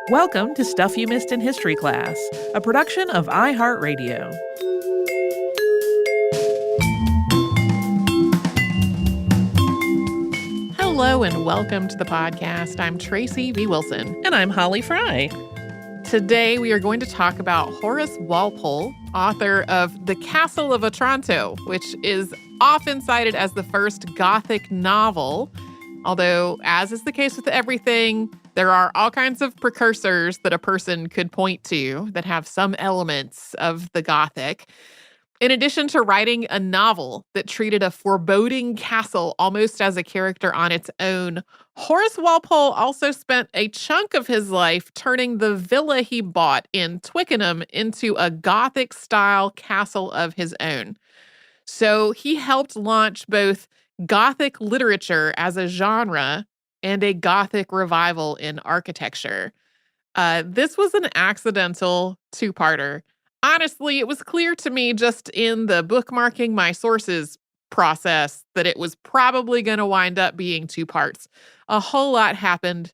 Welcome to Stuff You Missed in History Class, a production of iHeartRadio. Hello and welcome to the podcast. I'm Tracy V. Wilson. And I'm Holly Fry. Today we are going to talk about Horace Walpole, author of The Castle of Otranto, which is often cited as the first Gothic novel. Although, as is the case with everything, there are all kinds of precursors that a person could point to that have some elements of the Gothic. In addition to writing a novel that treated a foreboding castle almost as a character on its own, Horace Walpole also spent a chunk of his life turning the villa he bought in Twickenham into a Gothic-style castle of his own. So he helped launch both Gothic literature as a genre and a Gothic revival in architecture. This was an accidental two-parter. Honestly, it was clear to me just in the bookmarking my sources process that it was probably going to wind up being two parts. A whole lot happened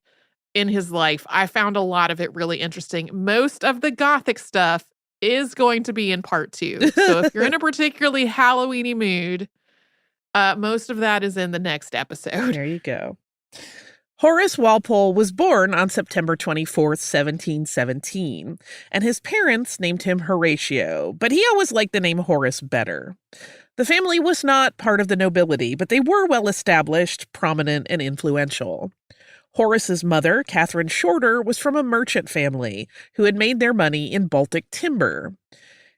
in his life. I found a lot of it really interesting. Most of the Gothic stuff is going to be in part 2. So if you're in a particularly Halloween-y mood, most of that is in the next episode. There you go. Horace Walpole was born on September 24th, 1717, and his parents named him Horatio, but he always liked the name Horace better. The family was not part of the nobility, but they were well-established, prominent, and influential. Horace's mother, Catherine Shorter, was from a merchant family who had made their money in Baltic timber.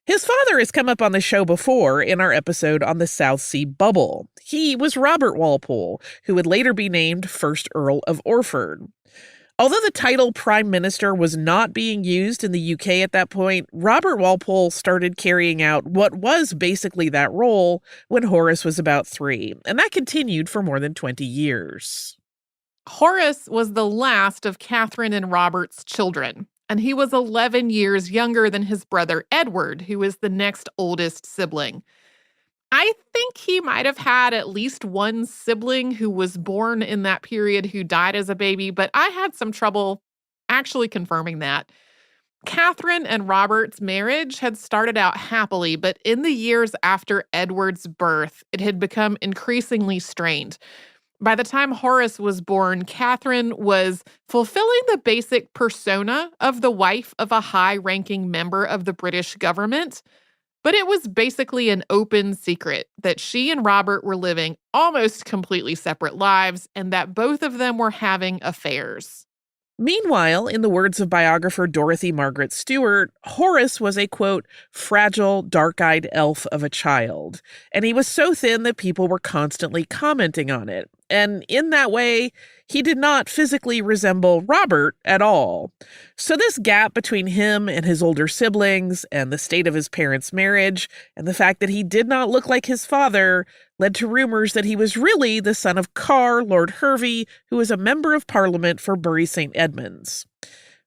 His father has come up on the show before in our episode on the South Sea Bubble. He was Robert Walpole, who would later be named first Earl of Orford. Although the title Prime Minister was not being used in the UK at that point, Robert Walpole started carrying out what was basically that role when Horace was about 3, and that continued for more than 20 years. Horace was the last of Catherine and Robert's children, and he was 11 years younger than his brother Edward, who is the next oldest sibling. I think he might have had at least one sibling who was born in that period who died as a baby, but I had some trouble actually confirming that. Catherine and Robert's marriage had started out happily, but in the years after Edward's birth, it had become increasingly strained. By the time Horace was born, Catherine was fulfilling the basic persona of the wife of a high-ranking member of the British government, but it was basically an open secret that she and Robert were living almost completely separate lives and that both of them were having affairs. Meanwhile, in the words of biographer Dorothy Margaret Stewart, Horace was a, quote, fragile, dark-eyed elf of a child, and he was so thin that people were constantly commenting on it. And in that way, he did not physically resemble Robert at all. So this gap between him and his older siblings and the state of his parents' marriage and the fact that he did not look like his father led to rumors that he was really the son of Carr, Lord Hervey, who was a member of Parliament for Bury St. Edmunds.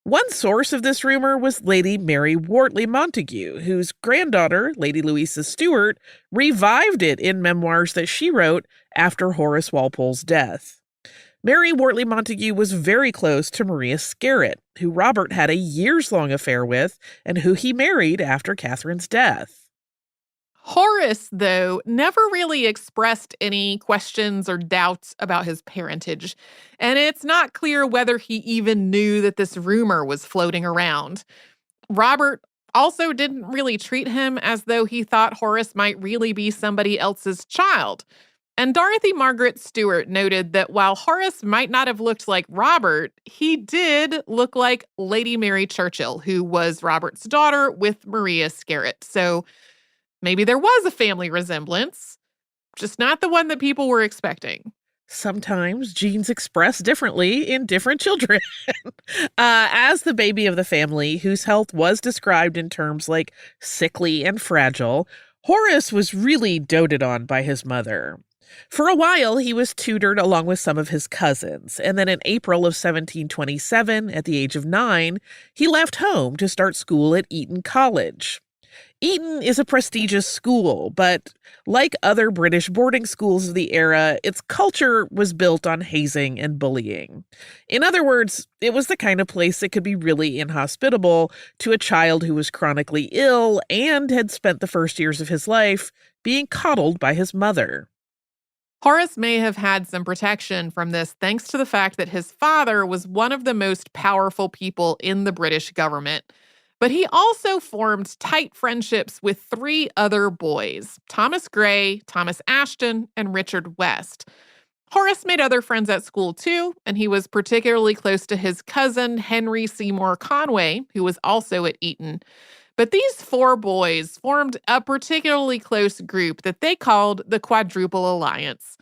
One source of this rumor was Lady Mary Wortley Montagu, whose granddaughter, Lady Louisa Stuart, revived it in memoirs that she wrote after Horace Walpole's death. Mary Wortley Montagu was very close to Maria Scarrett, who Robert had a years-long affair with and who he married after Catherine's death. Horace, though, never really expressed any questions or doubts about his parentage, and it's not clear whether he even knew that this rumor was floating around. Robert also didn't really treat him as though he thought Horace might really be somebody else's child. And Dorothy Margaret Stewart noted that while Horace might not have looked like Robert, he did look like Lady Mary Churchill, who was Robert's daughter with Maria Scarrett. So maybe there was a family resemblance, just not the one that people were expecting. Sometimes genes express differently in different children. As the baby of the family, whose health was described in terms like sickly and fragile, Horace was really doted on by his mother. For a while, he was tutored along with some of his cousins, and then in April of 1727, at the age of 9, he left home to start school at Eton College. Eton is a prestigious school, but like other British boarding schools of the era, its culture was built on hazing and bullying. In other words, it was the kind of place that could be really inhospitable to a child who was chronically ill and had spent the first years of his life being coddled by his mother. Horace may have had some protection from this thanks to the fact that his father was one of the most powerful people in the British government. But he also formed tight friendships with three other boys, Thomas Gray, Thomas Ashton, and Richard West. Horace made other friends at school too, and he was particularly close to his cousin, Henry Seymour Conway, who was also at Eton. But these four boys formed a particularly close group that they called the Quadruple Alliance.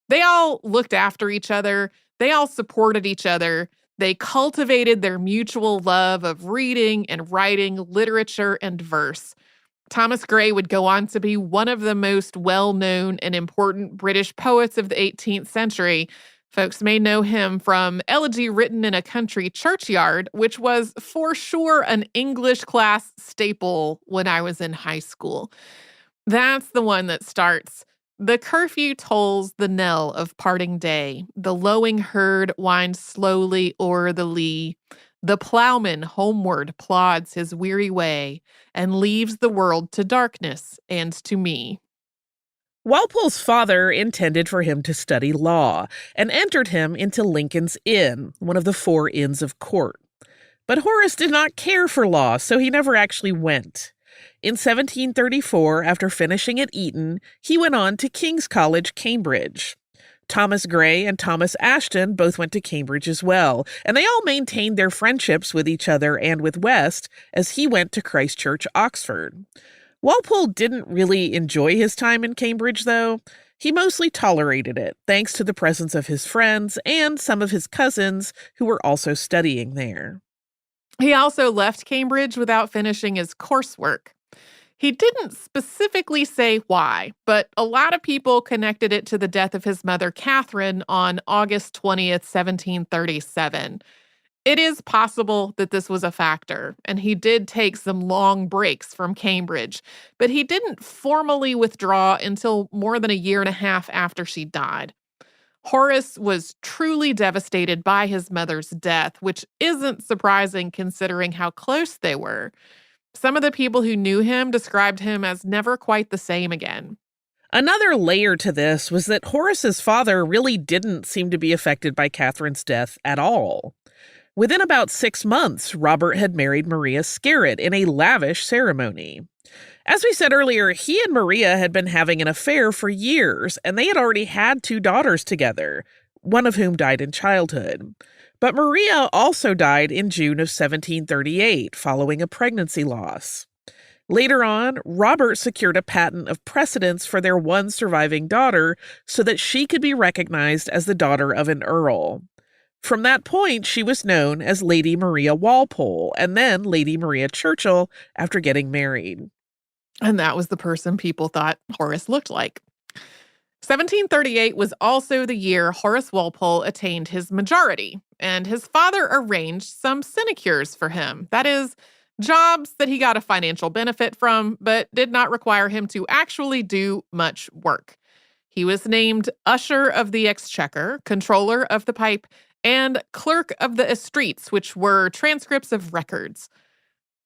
They all looked after each other. They all supported each other. They cultivated their mutual love of reading and writing, literature, and verse. Thomas Gray would go on to be one of the most well-known and important British poets of the 18th century. Folks may know him from Elegy Written in a Country Churchyard, which was for sure an English class staple when I was in high school. That's the one that starts, "The curfew tolls the knell of parting day. The lowing herd winds slowly o'er the lea. The plowman homeward plods his weary way and leaves the world to darkness and to me." Walpole's father intended for him to study law and entered him into Lincoln's Inn, one of the 4 inns of court. But Horace did not care for law, so he never actually went. In 1734, after finishing at Eton, he went on to King's College, Cambridge. Thomas Gray and Thomas Ashton both went to Cambridge as well, and they all maintained their friendships with each other and with West as he went to Christ Church, Oxford. Walpole didn't really enjoy his time in Cambridge, though. He mostly tolerated it, thanks to the presence of his friends and some of his cousins who were also studying there. He also left Cambridge without finishing his coursework. He didn't specifically say why, but a lot of people connected it to the death of his mother, Catherine, on August 20th, 1737. It is possible that this was a factor, and he did take some long breaks from Cambridge, but he didn't formally withdraw until more than a year and a half after she died. Horace was truly devastated by his mother's death, which isn't surprising considering how close they were. Some of the people who knew him described him as never quite the same again. Another layer to this was that Horace's father really didn't seem to be affected by Catherine's death at all. Within about 6 months, Robert had married Maria Scarrett in a lavish ceremony. As we said earlier, he and Maria had been having an affair for years, and they had already had 2 daughters together, one of whom died in childhood. But Maria also died in June of 1738, following a pregnancy loss. Later on, Robert secured a patent of precedence for their one surviving daughter so that she could be recognized as the daughter of an earl. From that point, she was known as Lady Maria Walpole, and then Lady Maria Churchill after getting married. And that was the person people thought Horace looked like. 1738 was also the year Horace Walpole attained his majority, and his father arranged some sinecures for him. That is, jobs that he got a financial benefit from, but did not require him to actually do much work. He was named Usher of the Exchequer, Controller of the Pipe, and Clerk of the Estreats, which were transcripts of records.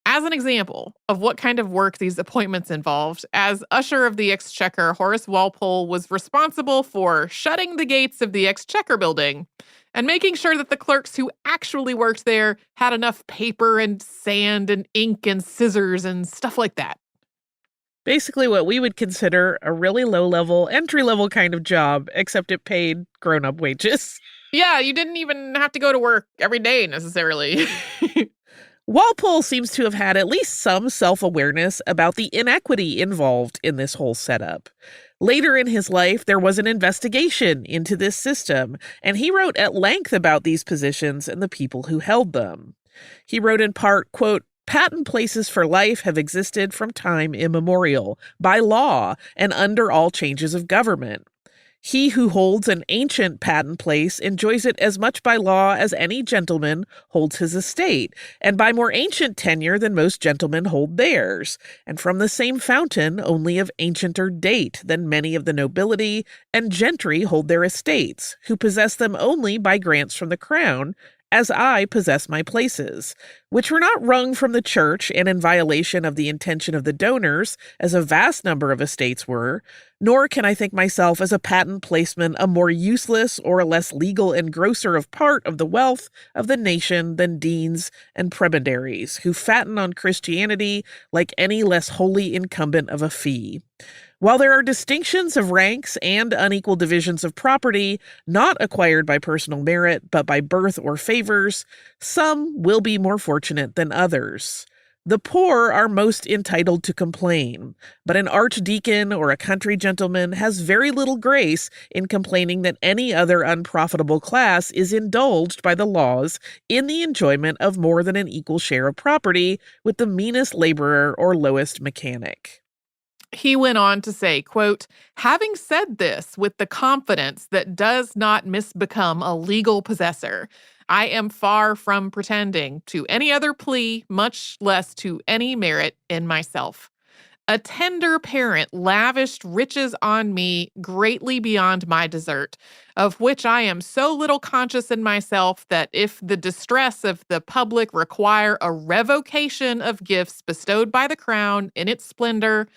As an example of what kind of work these appointments involved, as Usher of the Exchequer, Horace Walpole was responsible for shutting the gates of the Exchequer building and making sure that the clerks who actually worked there had enough paper and sand and ink and scissors and stuff like that. Basically what we would consider a really low-level, entry-level kind of job, except it paid grown-up wages. Yeah, you didn't even have to go to work every day necessarily. Walpole seems to have had at least some self-awareness about the inequity involved in this whole setup. Later in his life, there was an investigation into this system, and he wrote at length about these positions and the people who held them. He wrote in part, quote, "Patent places for life have existed from time immemorial, by law, and under all changes of government." He who holds an ancient patent place enjoys it as much by law as any gentleman holds his estate, and by more ancient tenure than most gentlemen hold theirs, and from the same fountain only of ancienter date than many of the nobility and gentry hold their estates, who possess them only by grants from the crown, as I possess my places, which were not wrung from the church and in violation of the intention of the donors, as a vast number of estates were, nor can I think myself as a patent placeman a more useless or a less legal engrosser of part of the wealth of the nation than deans and prebendaries, who fatten on Christianity like any less wholly incumbent of a fee. While there are distinctions of ranks and unequal divisions of property, not acquired by personal merit, but by birth or favors, some will be more fortunate than others. The poor are most entitled to complain, but an archdeacon or a country gentleman has very little grace in complaining that any other unprofitable class is indulged by the laws in the enjoyment of more than an equal share of property with the meanest laborer or lowest mechanic. He went on to say, quote, having said this with the confidence that does not misbecome a legal possessor, I am far from pretending to any other plea, much less to any merit in myself. A tender parent lavished riches on me greatly beyond my desert, of which I am so little conscious in myself that if the distress of the public require a revocation of gifts bestowed by the crown in its splendor,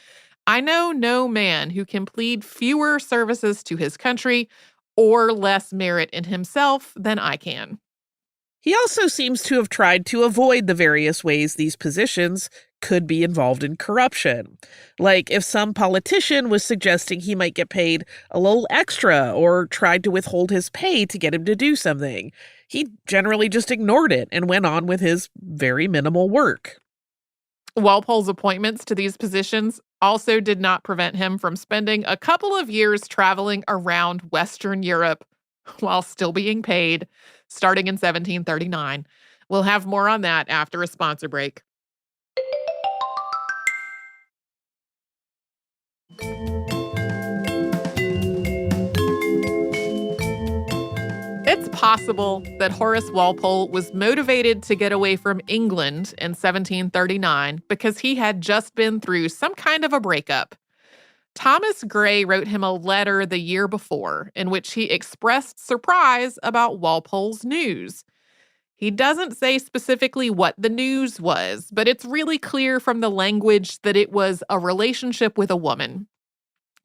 I know no man who can plead fewer services to his country or less merit in himself than I can. He also seems to have tried to avoid the various ways these positions could be involved in corruption. Like if some politician was suggesting he might get paid a little extra or tried to withhold his pay to get him to do something, he generally just ignored it and went on with his very minimal work. Walpole's appointments to these positions also did not prevent him from spending a couple of years traveling around Western Europe while still being paid, starting in 1739. We'll have more on that after a sponsor break. It's possible that Horace Walpole was motivated to get away from England in 1739 because he had just been through some kind of a breakup. Thomas Gray wrote him a letter the year before in which he expressed surprise about Walpole's news. He doesn't say specifically what the news was, but it's really clear from the language that it was a relationship with a woman.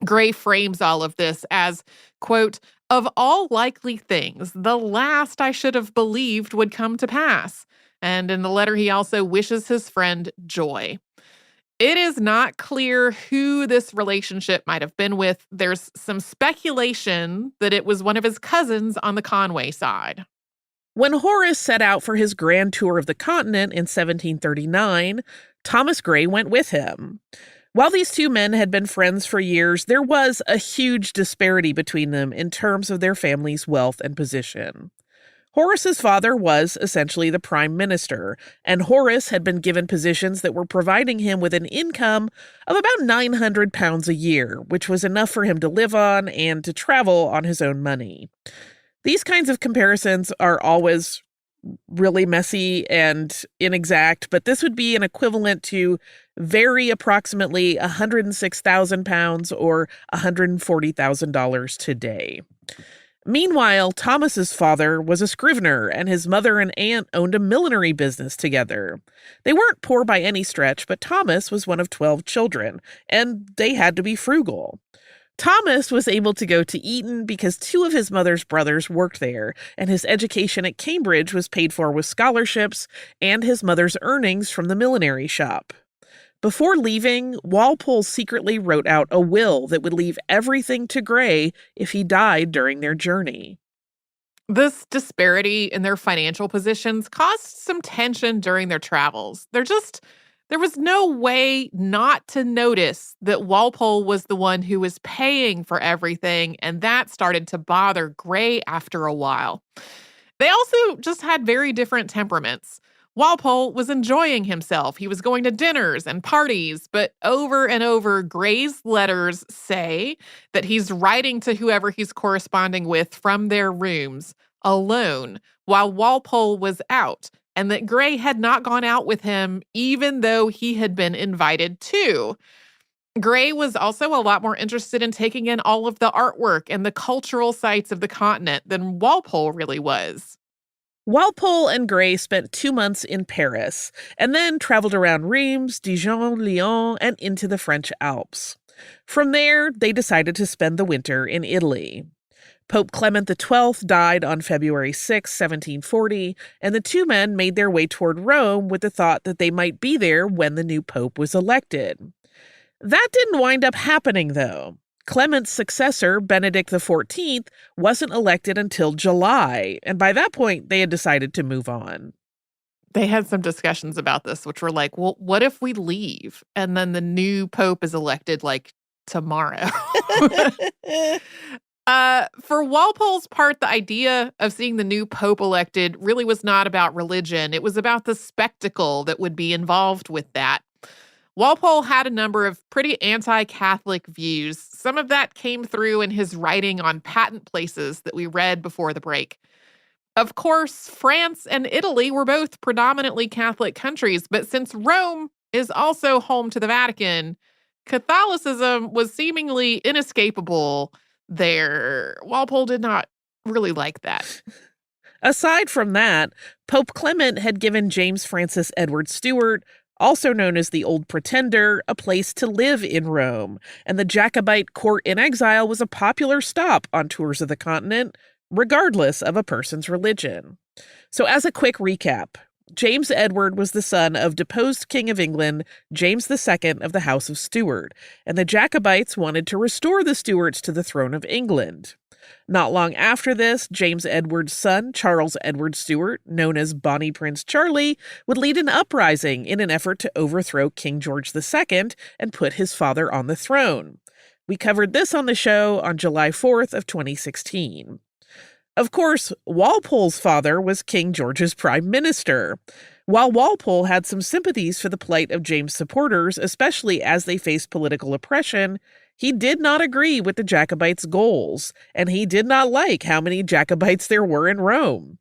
Gray frames all of this as, quote, of all likely things, the last I should have believed would come to pass. And in the letter, he also wishes his friend joy. It is not clear who this relationship might have been with. There's some speculation that it was one of his cousins on the Conway side. When Horace set out for his grand tour of the continent in 1739, Thomas Gray went with him. While these two men had been friends for years, there was a huge disparity between them in terms of their family's wealth and position. Horace's father was essentially the prime minister, and Horace had been given positions that were providing him with an income of about £900 a year, which was enough for him to live on and to travel on his own money. These kinds of comparisons are always really messy and inexact, but this would be an equivalent to very approximately £106,000 or $140,000 today. Meanwhile, Thomas's father was a scrivener, and his mother and aunt owned a millinery business together. They weren't poor by any stretch, but Thomas was one of 12 children, and they had to be frugal. Thomas was able to go to Eton because two of his mother's brothers worked there, and his education at Cambridge was paid for with scholarships and his mother's earnings from the millinery shop. Before leaving, Walpole secretly wrote out a will that would leave everything to Gray if he died during their journey. This disparity in their financial positions caused some tension during their travels. There was no way not to notice that Walpole was the one who was paying for everything, and that started to bother Gray after a while. They also just had very different temperaments. Walpole was enjoying himself. He was going to dinners and parties, but over and over, Gray's letters say that he's writing to whoever he's corresponding with from their rooms alone while Walpole was out, and that Gray had not gone out with him even though he had been invited to. Gray was also a lot more interested in taking in all of the artwork and the cultural sites of the continent than Walpole really was. Walpole and Gray spent 2 months in Paris and then traveled around Reims, Dijon, Lyon, and into the French Alps. From there, they decided to spend the winter in Italy. Pope Clement XII died on February 6, 1740, and the two men made their way toward Rome with the thought that they might be there when the new pope was elected. That didn't wind up happening, though. Clement's successor, Benedict XIV, wasn't elected until July, and by that point, they had decided to move on. They had some discussions about this, which were like, well, what if we leave and then the new pope is elected like tomorrow? For Walpole's part, the idea of seeing the new pope elected really was not about religion. It was about the spectacle that would be involved with that. Walpole had a number of pretty anti-Catholic views. Some of that came through in his writing on patent places that we read before the break. Of course, France and Italy were both predominantly Catholic countries, but since Rome is also home to the Vatican, Catholicism was seemingly inescapable there. Walpole did not really like that. Aside from that, Pope Clement had given James Francis Edward Stuart, also known as the Old Pretender, a place to live in Rome, and the Jacobite court in exile was a popular stop on tours of the continent, regardless of a person's religion. So as a quick recap, James Edward was the son of deposed King of England, James II of the House of Stuart, and the Jacobites wanted to restore the Stuarts to the throne of England. Not long after this, James Edward's son, Charles Edward Stuart, known as Bonnie Prince Charlie, would lead an uprising in an effort to overthrow King George II and put his father on the throne. We covered this on the show on July 4th of 2016. Of course, Walpole's father was King George's prime minister. While Walpole had some sympathies for the plight of James' supporters, especially as they faced political oppression, he did not agree with the Jacobites' goals, and he did not like how many Jacobites there were in Rome.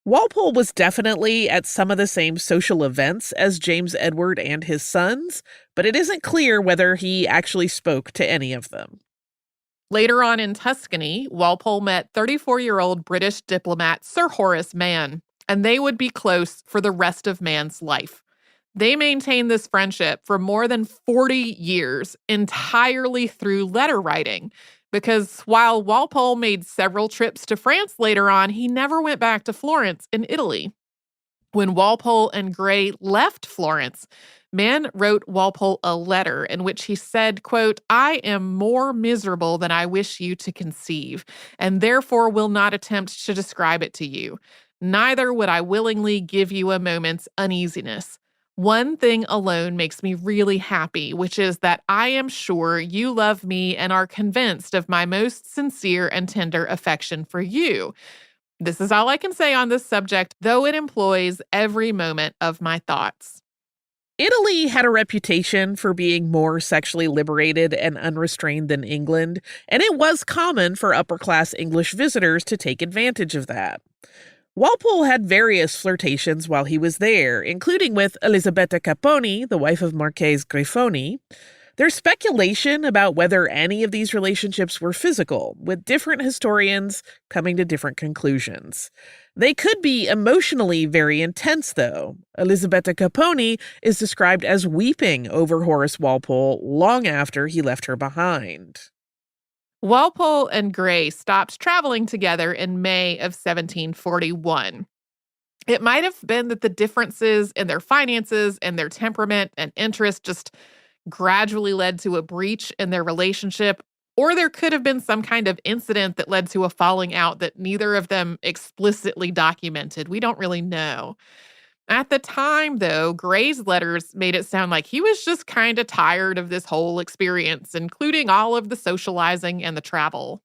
Walpole was definitely at some of the same social events as James Edward and his sons, but it isn't clear whether he actually spoke to any of them. Later on in Tuscany, Walpole met 34-year-old British diplomat Sir Horace Mann, and they would be close for the rest of Mann's life. They maintained this friendship for more than 40 years, entirely through letter writing, because while Walpole made several trips to France later on, he never went back to Florence in Italy. When Walpole and Gray left Florence, Mann wrote Walpole a letter in which he said, quote, "I am more miserable than I wish you to conceive, and therefore will not attempt to describe it to you. Neither would I willingly give you a moment's uneasiness. One thing alone makes me really happy, which is that I am sure you love me and are convinced of my most sincere and tender affection for you. This is all I can say on this subject, though it employs every moment of my thoughts." Italy had a reputation for being more sexually liberated and unrestrained than England, and it was common for upper-class English visitors to take advantage of that. Walpole had various flirtations while he was there, including with Elisabetta Caponi, the wife of Marchese Grifoni. There's speculation about whether any of these relationships were physical, with different historians coming to different conclusions. They could be emotionally very intense, though. Elisabetta Caponi is described as weeping over Horace Walpole long after he left her behind. Walpole and Gray stopped traveling together in May of 1741. It might have been that the differences in their finances and their temperament and interest just gradually led to a breach in their relationship, or there could have been some kind of incident that led to a falling out that neither of them explicitly documented. We don't really know. At the time, though, Gray's letters made it sound like he was just kind of tired of this whole experience, including all of the socializing and the travel.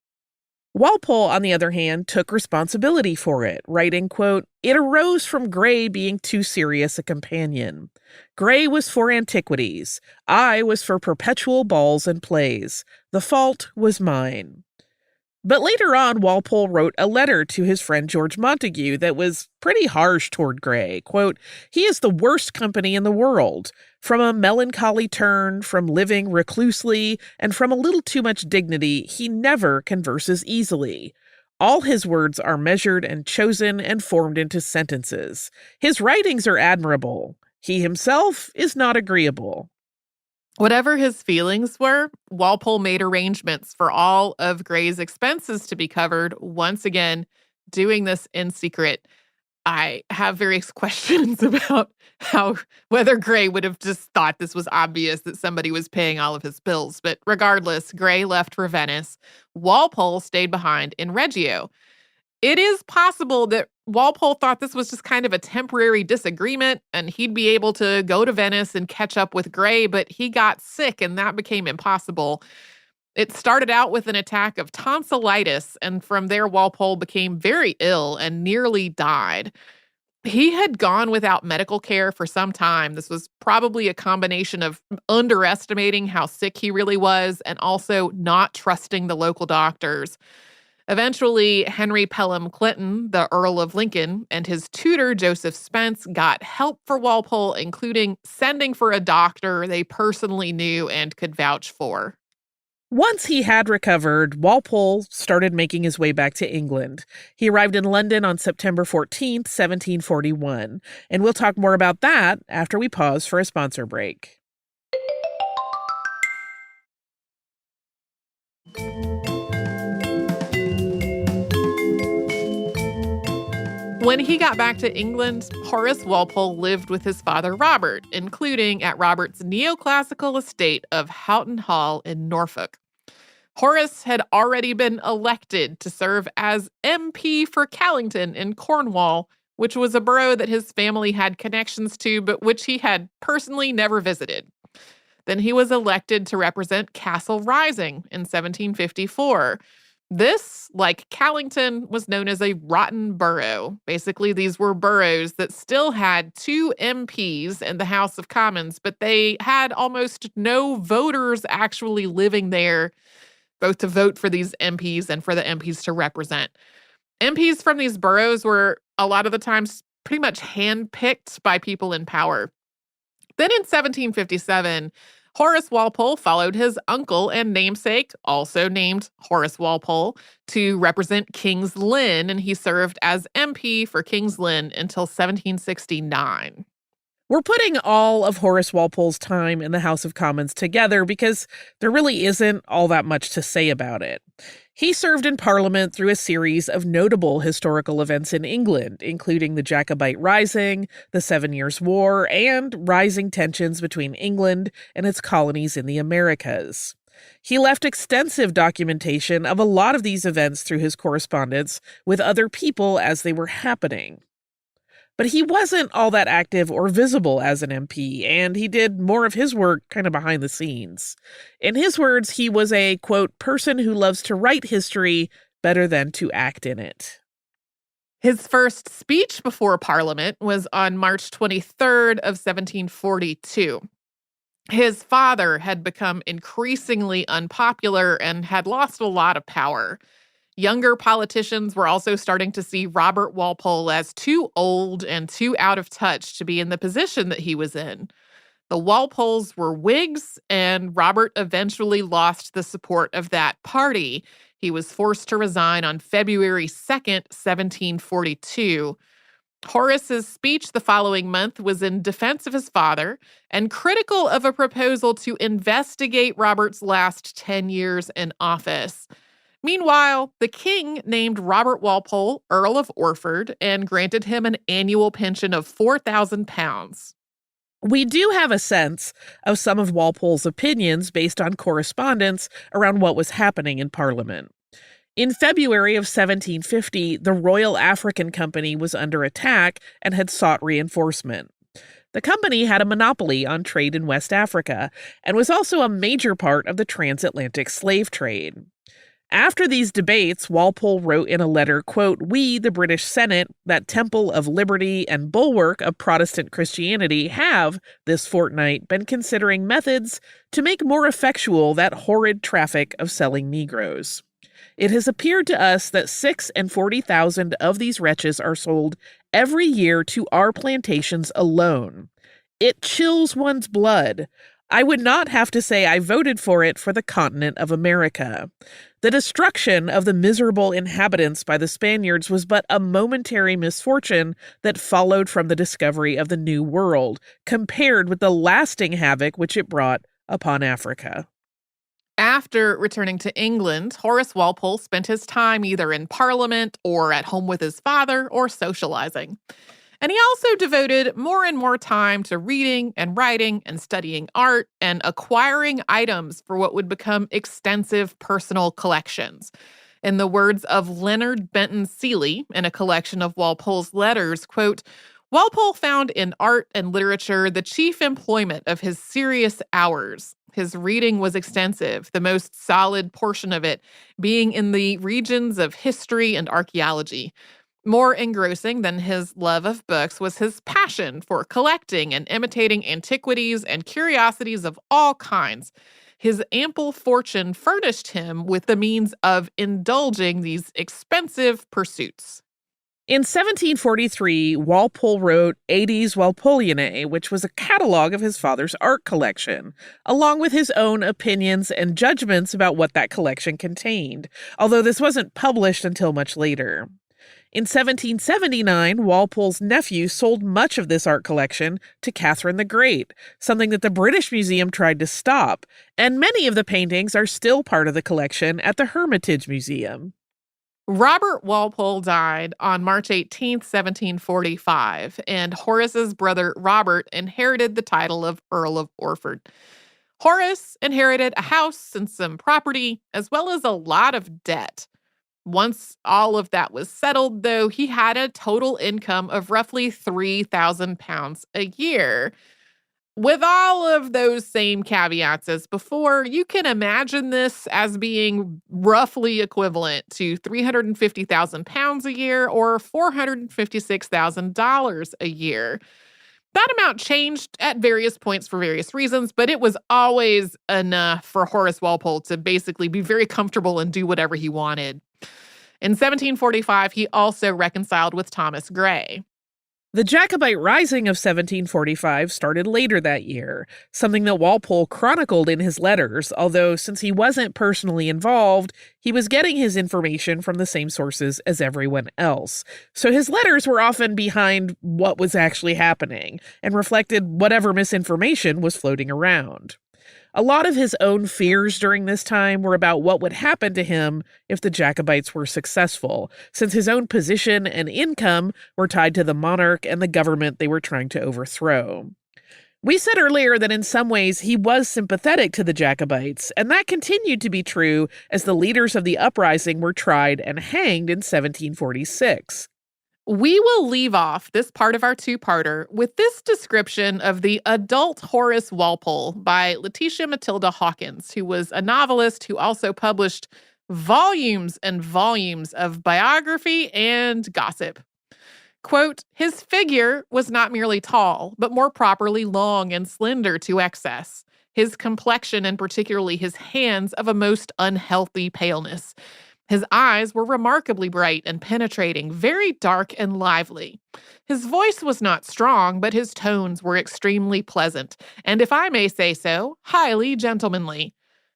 Walpole, on the other hand, took responsibility for it, writing, quote, "It arose from Gray being too serious a companion. Gray was for antiquities. I was for perpetual balls and plays. The fault was mine." But later on, Walpole wrote a letter to his friend George Montagu that was pretty harsh toward Gray. Quote, "He is the worst company in the world. From a melancholy turn, from living reclusely, and from a little too much dignity, he never converses easily. All his words are measured and chosen and formed into sentences. His writings are admirable. He himself is not agreeable." Whatever his feelings were, Walpole made arrangements for all of Gray's expenses to be covered, once again, doing this in secret. I have various questions about whether Gray would have just thought this was obvious that somebody was paying all of his bills. But regardless, Gray left for Venice. Walpole stayed behind in Reggio. It is possible that Walpole thought this was just kind of a temporary disagreement and he'd be able to go to Venice and catch up with Gray, but he got sick and that became impossible. It started out with an attack of tonsillitis, and from there, Walpole became very ill and nearly died. He had gone without medical care for some time. This was probably a combination of underestimating how sick he really was and also not trusting the local doctors. Eventually, Henry Pelham Clinton, the Earl of Lincoln, and his tutor, Joseph Spence, got help for Walpole, including sending for a doctor they personally knew and could vouch for. Once he had recovered, Walpole started making his way back to England. He arrived in London on September 14th, 1741. And we'll talk more about that after we pause for a sponsor break. When he got back to England, Horace Walpole lived with his father Robert, including at Robert's neoclassical estate of Houghton Hall in Norfolk. Horace had already been elected to serve as MP for Callington in Cornwall, which was a borough that his family had connections to, but which he had personally never visited. Then he was elected to represent Castle Rising in 1754. This, like Callington, was known as a rotten borough. Basically, these were boroughs that still had 2 MPs in the House of Commons, but they had almost no voters actually living there, both to vote for these MPs and for the MPs to represent. MPs from these boroughs were a lot of the times pretty much handpicked by people in power. Then in 1757, Horace Walpole followed his uncle and namesake, also named Horace Walpole, to represent King's Lynn, and he served as MP for King's Lynn until 1769. We're putting all of Horace Walpole's time in the House of Commons together because there really isn't all that much to say about it. He served in Parliament through a series of notable historical events in England, including the Jacobite Rising, the 7 Years' War, and rising tensions between England and its colonies in the Americas. He left extensive documentation of a lot of these events through his correspondence with other people as they were happening. But he wasn't all that active or visible as an MP, and he did more of his work kind of behind the scenes. In his words, he was a, quote, person who loves to write history better than to act in it. His first speech before Parliament was on March 23rd of 1742. His father had become increasingly unpopular and had lost a lot of power. Younger politicians were also starting to see Robert Walpole as too old and too out of touch to be in the position that he was in. The Walpoles were Whigs, and Robert eventually lost the support of that party. He was forced to resign on February 2nd, 1742. Horace's speech the following month was in defense of his father and critical of a proposal to investigate Robert's last 10 years in office. Meanwhile, the king named Robert Walpole Earl of Orford and granted him an annual pension of £4,000. We do have a sense of some of Walpole's opinions based on correspondence around what was happening in Parliament. In February of 1750, the Royal African Company was under attack and had sought reinforcement. The company had a monopoly on trade in West Africa and was also a major part of the transatlantic slave trade. After these debates, Walpole wrote in a letter, quote, "We, the British Senate, that temple of liberty and bulwark of Protestant Christianity, have, this fortnight, been considering methods to make more effectual that horrid traffic of selling Negroes. It has appeared to us that 46,000 of these wretches are sold every year to our plantations alone. It chills one's blood. I would not have to say I voted for it for the continent of America. The destruction of the miserable inhabitants by the Spaniards was but a momentary misfortune that followed from the discovery of the New World, compared with the lasting havoc which it brought upon Africa." After returning to England, Horace Walpole spent his time either in Parliament or at home with his father or socializing. And he also devoted more and more time to reading and writing and studying art and acquiring items for what would become extensive personal collections. In the words of Leonard Benton Seeley in a collection of Walpole's letters, quote, "Walpole found in art and literature the chief employment of his serious hours. His reading was extensive, the most solid portion of it being in the regions of history and archaeology. More engrossing than his love of books was his passion for collecting and imitating antiquities and curiosities of all kinds. His ample fortune furnished him with the means of indulging these expensive pursuits." In 1743, Walpole wrote Aedes Walpolianae, which was a catalog of his father's art collection, along with his own opinions and judgments about what that collection contained, although this wasn't published until much later. In 1779, Walpole's nephew sold much of this art collection to Catherine the Great, something that the British Museum tried to stop, and many of the paintings are still part of the collection at the Hermitage Museum. Robert Walpole died on March 18, 1745, and Horace's brother Robert inherited the title of Earl of Orford. Horace inherited a house and some property, as well as a lot of debt. Once all of that was settled, though, he had a total income of roughly £3,000 a year. With all of those same caveats as before, you can imagine this as being roughly equivalent to £350,000 a year or $456,000 a year. That amount changed at various points for various reasons, but it was always enough for Horace Walpole to basically be very comfortable and do whatever he wanted. In 1745, he also reconciled with Thomas Gray. The Jacobite Rising of 1745 started later that year, something that Walpole chronicled in his letters, although since he wasn't personally involved, he was getting his information from the same sources as everyone else. So his letters were often behind what was actually happening and reflected whatever misinformation was floating around. A lot of his own fears during this time were about what would happen to him if the Jacobites were successful, since his own position and income were tied to the monarch and the government they were trying to overthrow. We said earlier that in some ways he was sympathetic to the Jacobites, and that continued to be true as the leaders of the uprising were tried and hanged in 1746. We will leave off this part of our two-parter with this description of the adult Horace Walpole by Letitia Matilda Hawkins, who was a novelist who also published volumes and volumes of biography and gossip. Quote, "His figure was not merely tall, but more properly long and slender to excess. His complexion, and particularly his hands, of a most unhealthy paleness. His eyes were remarkably bright and penetrating, very dark and lively. His voice was not strong, but his tones were extremely pleasant, and if I may say so, highly gentlemanly.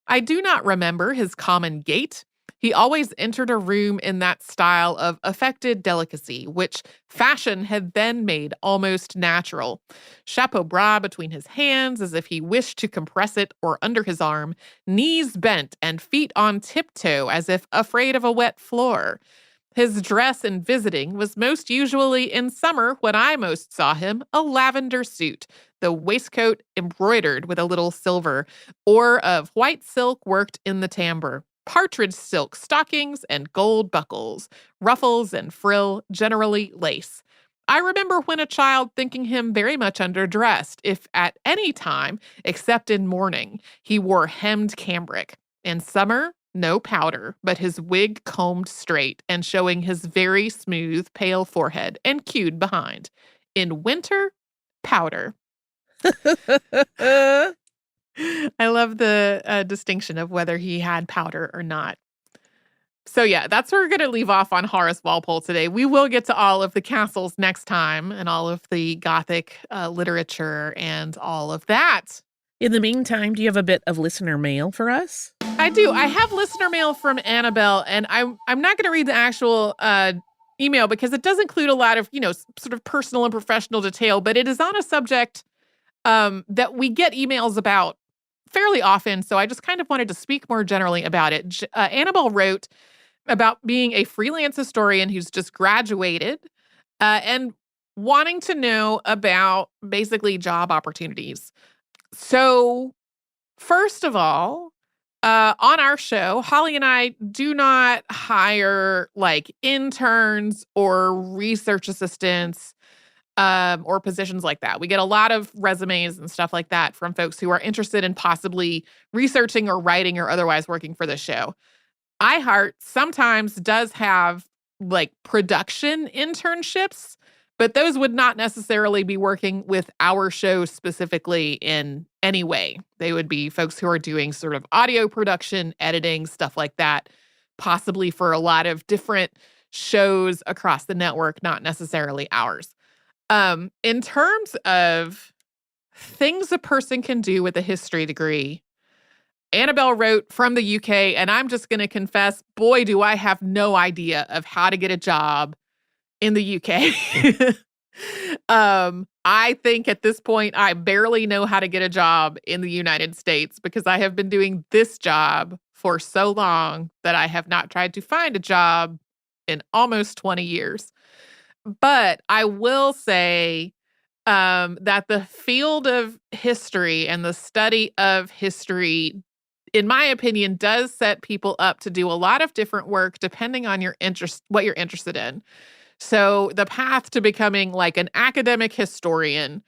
I do not remember his common gait. He always entered a room in that style of affected delicacy, which fashion had then made almost natural. Chapeau bras between his hands, as if he wished to compress it, or under his arm, knees bent and feet on tiptoe, as if afraid of a wet floor. His dress in visiting was most usually in summer, when I most saw him, a lavender suit, the waistcoat embroidered with a little silver, or of white silk worked in the tambour. Partridge silk stockings and gold buckles, ruffles and frill, generally lace. I remember when a child thinking him very much underdressed, if at any time, except in mourning, he wore hemmed cambric. In summer, no powder, but his wig combed straight and showing his very smooth, pale forehead and queued behind. In winter, powder. I love the distinction of whether he had powder or not. So yeah, that's where we're going to leave off on Horace Walpole today. We will get to all of the castles next time and all of the Gothic literature and all of that. In the meantime, do you have a bit of listener mail for us? I do. I have listener mail from Annabelle, and I'm not going to read the actual email because it does include a lot of, sort of personal and professional detail, but it is on a subject that we get emails about fairly often. So I just kind of wanted to speak more generally about it. Annabelle wrote about being a freelance historian who's just graduated and wanting to know about basically job opportunities. So first of all, on our show, Holly and I do not hire like interns or research assistants or positions like that. We get a lot of resumes and stuff like that from folks who are interested in possibly researching or writing or otherwise working for the show. iHeart sometimes does have like production internships, but those would not necessarily be working with our show specifically in any way. They would be folks who are doing sort of audio production, editing, stuff like that, possibly for a lot of different shows across the network, not necessarily ours. In terms of things a person can do with a history degree, Annabelle wrote from the UK, and I'm just going to confess, boy, do I have no idea of how to get a job in the UK. I think at this point, I barely know how to get a job in the United States because I have been doing this job for so long that I have not tried to find a job in almost 20 years. But I will say that the field of history and the study of history, in my opinion, does set people up to do a lot of different work depending on your interest, what you're interested in. So the path to becoming like an academic historian,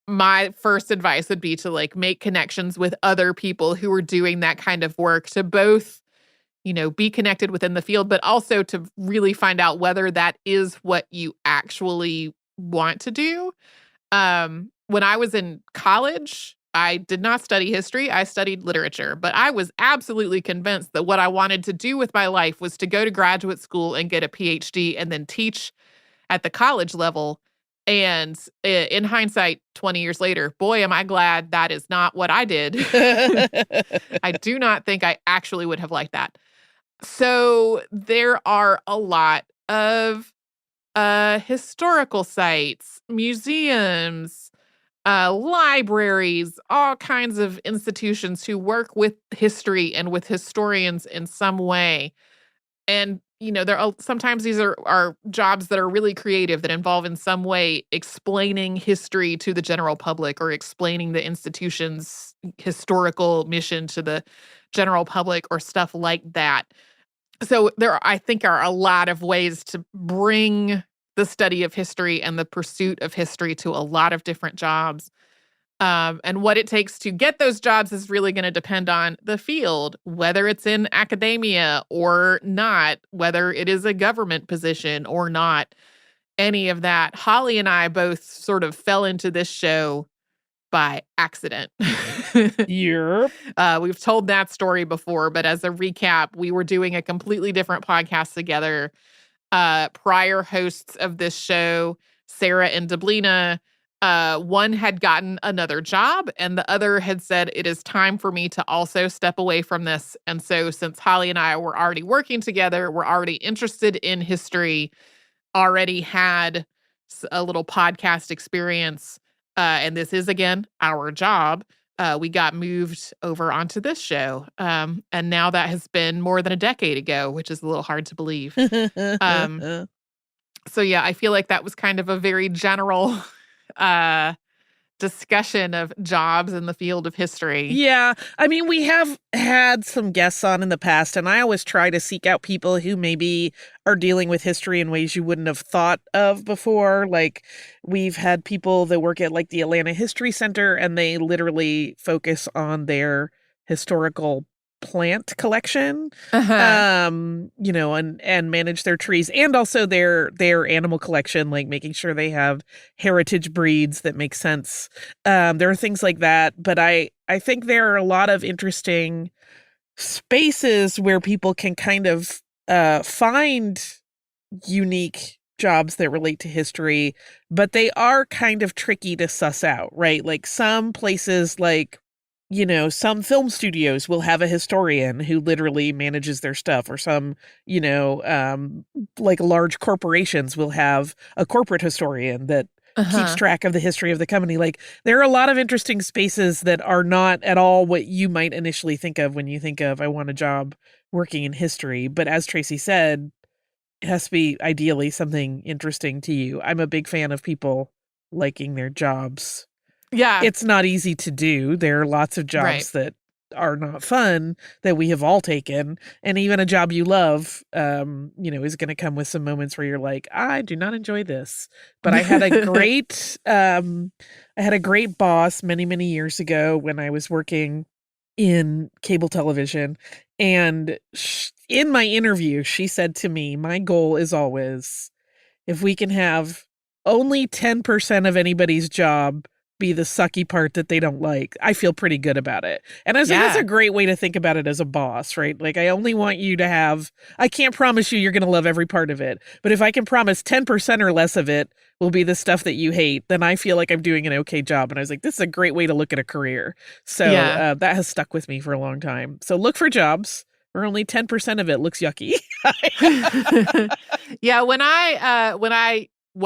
my first advice would be to like make connections with other people who are doing that kind of work to both, be connected within the field, but also to really find out whether that is what you actually want to do. When I was in college, I did not study history. I studied literature, but I was absolutely convinced that what I wanted to do with my life was to go to graduate school and get a PhD and then teach at the college level. And in hindsight, 20 years later, boy, am I glad that is not what I did. I do not think I actually would have liked that. So there are a lot of historical sites, museums, libraries, all kinds of institutions who work with history and with historians in some way. And, there are sometimes these are jobs that are really creative that involve in some way explaining history to the general public or explaining the institution's historical mission to the general public or stuff like that. So I think, are a lot of ways to bring the study of history and the pursuit of history to a lot of different jobs. And what it takes to get those jobs is really going to depend on the field, whether it's in academia or not, whether it is a government position or not, any of that. Holly and I both sort of fell into this show by accident. Yep. We've told that story before, but as a recap, we were doing a completely different podcast together. Prior hosts of this show, Sarah and Deblina, one had gotten another job and the other had said, it is time for me to also step away from this. And so since Holly and I were already working together, we're already interested in history, already had a little podcast experience, and this is, again, our job, we got moved over onto this show. And now that has been more than a decade ago, which is a little hard to believe. So yeah, I feel like that was kind of a very general discussion of jobs in the field of history. Yeah. I mean, we have had some guests on in the past, and I always try to seek out people who maybe are dealing with history in ways you wouldn't have thought of before. Like, we've had people that work at like the Atlanta History Center, and they literally focus on their historical plant collection, Uh-huh. and manage their trees, and also their animal collection, like making sure they have heritage breeds that make sense. There are things like that, but I think there are a lot of interesting spaces where people can kind of find unique jobs that relate to history, but they are kind of tricky to suss out, right? Like some places, like, some film studios will have a historian who literally manages their stuff, or some, like large corporations will have a corporate historian that keeps Uh-huh. track of the history of the company. Like, there are a lot of interesting spaces that are not at all what you might initially think of when you think of, I want a job working in history. But as Tracy said, it has to be ideally something interesting to you. I'm a big fan of people liking their jobs. Yeah. It's not easy to do. There are lots of Right. jobs that are not fun that we have all taken. And even a job you love, is going to come with some moments where you're like, I do not enjoy this. But I had a great boss many, many years ago when I was working in cable television. And in my interview, she said to me, my goal is always, if we can have only 10% of anybody's job be the sucky part that they don't like, I feel pretty good about it. And I was like, that's a Yeah. great way to think about it as a boss, right? Like, I only want you to have, I can't promise you're going to love every part of it. But if I can promise 10% or less of it will be the stuff that you hate, then I feel like I'm doing an okay job. And I was like, this is a great way to look at a career. So Yeah. that has stuck with me for a long time. So look for jobs where only 10% of it looks yucky. Yeah, what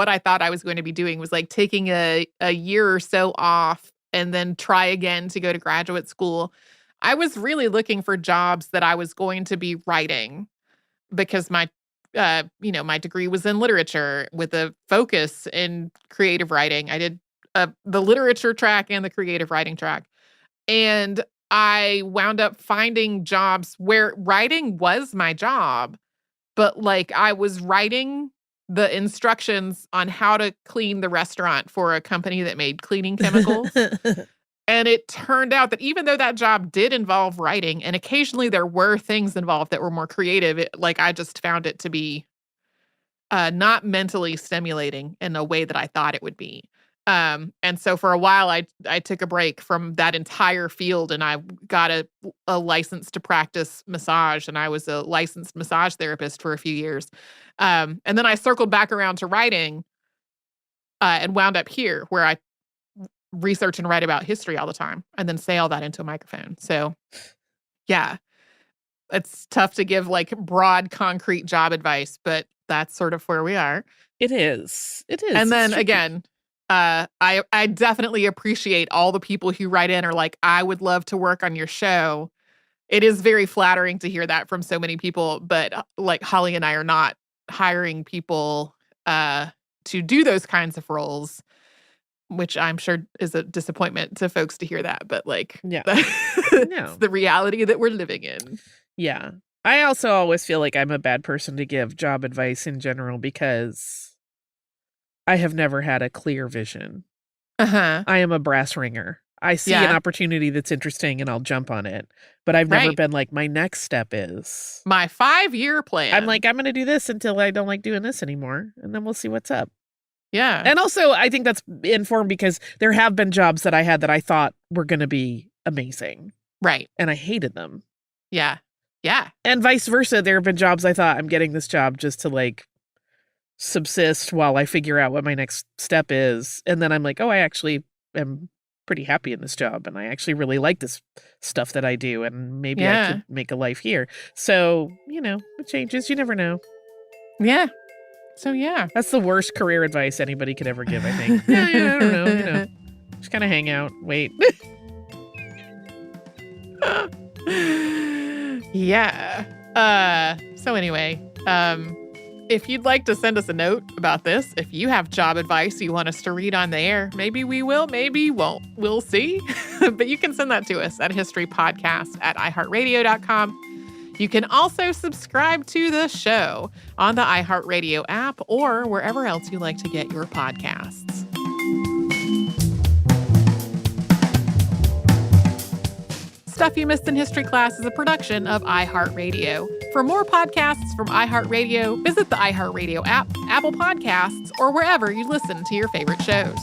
I thought I was going to be doing was like taking a year or so off and then try again to go to graduate school. I was really looking for jobs that I was going to be writing because my degree was in literature with a focus in creative writing. I did the literature track and the creative writing track. And I wound up finding jobs where writing was my job, but, like, I was writing the instructions on how to clean the restaurant for a company that made cleaning chemicals, and it turned out that even though that job did involve writing, and occasionally there were things involved that were more creative, I just found it to be, not mentally stimulating in a way that I thought it would be. And so for a while, I took a break from that entire field, and I got a license to practice massage, and I was a licensed massage therapist for a few years. And then I circled back around to writing, and wound up here where I research and write about history all the time, and then say all that into a microphone. So yeah, it's tough to give like broad, concrete job advice, but that's sort of where we are. It is. It is. And It's then tricky. again, I definitely appreciate all the people who write in are like, I would love to work on your show. It is very flattering to hear that from so many people, but like Holly and I are not hiring people to do those kinds of roles, which I'm sure is a disappointment to folks to hear that. But like, Yeah. it's No. the reality that we're living in. Yeah. I also always feel like I'm a bad person to give job advice in general because I have never had a clear vision. Uh-huh. I am a brass ringer. I see an Yeah. opportunity that's interesting and I'll jump on it. But I've never Right. been like, my next step is, My 5-year plan. I'm like, I'm going to do this until I don't like doing this anymore. And then we'll see what's up. yeah. And also, I think that's informed because there have been jobs that I had that I thought were going to be amazing. Right. And I hated them. Yeah. Yeah. And vice versa. There have been jobs I thought, I'm getting this job just to like subsist while I figure out what my next step is. And then I'm like, oh, I actually am pretty happy in this job. And I actually really like this stuff that I do. And maybe I Yeah. could make a life here. So, it changes. You never know. Yeah. So yeah. That's the worst career advice anybody could ever give, I think. Yeah, I don't know. Just kind of hang out, wait. Yeah. So anyway, if you'd like to send us a note about this, if you have job advice you want us to read on the air, maybe we will, maybe won't. We'll see. But you can send that to us at historypodcast@iheartradio.com. You can also subscribe to the show on the iHeartRadio app or wherever else you like to get your podcasts. Stuff You Missed in History Class is a production of iHeartRadio. For more podcasts from iHeartRadio, visit the iHeartRadio app, Apple Podcasts, or wherever you listen to your favorite shows.